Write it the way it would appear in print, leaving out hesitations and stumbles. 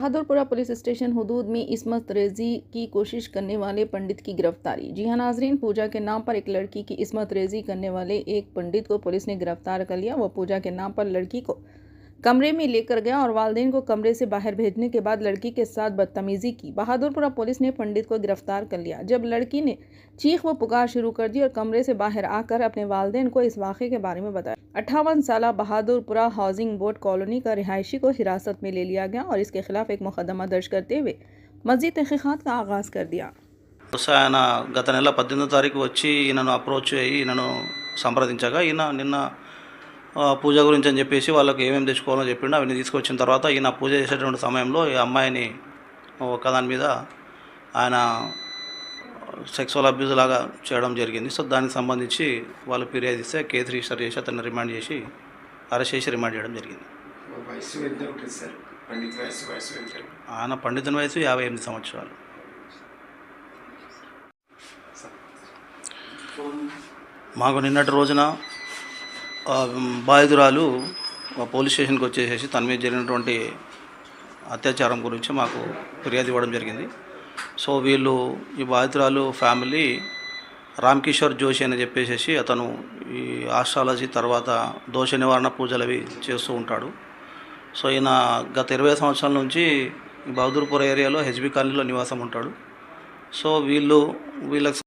Bahadurpura police station हुदूद में इस्मत रेजी की कोशिश करने वाले पंडित की गिरफ्तारी। जी हां नाजरीन, पूजा के नाम पर एक लड़की की इस्मत रेजी करने वाले एक पंडित को पुलिस ने गिरफ्तार कर लिया। वह पूजा के नाम पर लड़की को कमरे में लेकर गया और वालिदैन को कमरे से बाहर भेजने के बाद लड़की के साथ बदतमीजी की। बहादुरपुरा पुलिस ने पंडित को गिरफ्तार कर लिया जब लड़की ने चीख व पुकार शुरू कर दी और कमरे से बाहर आकर अपने वालिदैन को इस वाक़े के बारे में बताया। 58 साला बहादुरपुरा हाउसिंग बोर्ड कॉलोनी का रिहायशी को हिरासत में ले लिया गया और इसके खिलाफ एक मुकदमा दर्ज करते हुए मज़ीद तहक़ीक़ात का आगाज़ कर दिया। ఆయన గత నెల 18వ తారీఖు వచ్చి ఈయనను అప్రోచ్ అయ్యి ఈయనను సంప్రదించగా ఈయన నిన్న పూజ గురించి అని చెప్పేసి వాళ్ళకి ఏమేమి తెచ్చుకోవాలో చెప్పిండు. అవన్నీ తీసుకొచ్చిన తర్వాత ఈయన పూజ చేసేటువంటి సమయంలో ఈ అమ్మాయిని ఒకదాని మీద ఆయన సెక్సువల్ అబ్యూజ్ లాగా చేయడం జరిగింది. సో దానికి సంబంధించి వాళ్ళు ఫిర్యాదు ఇస్తే కేసు రిజిస్టర్ చేసి అతన్ని రిమాండ్ చేసి అరెస్ట్ చేసి రిమాండ్ చేయడం జరిగింది. ఆయన పండితుని వయసు 58 సంవత్సరాలు. మాకు నిన్నటి రోజున బాధితురాలు పోలీస్ స్టేషన్కి వచ్చేసేసి తన మీద జరిగినటువంటి అత్యాచారం గురించి మాకు ఫిర్యాదు ఇవ్వడం జరిగింది. సో వీళ్ళు ఈ బాధితురాలు ఫ్యామిలీ రామ్కిషోర్ జోషి అని చెప్పేసి అతను ఈ ఆస్ట్రాలజీ తర్వాత దోష నివారణ పూజలు అవి చేస్తూ ఉంటాడు. సో ఈయన గత 20 సంవత్సరాల నుంచి బహదూర్పుర ఏరియాలో హెచ్బి కాలనీలో నివాసం ఉంటాడు. సో వీళ్ళకి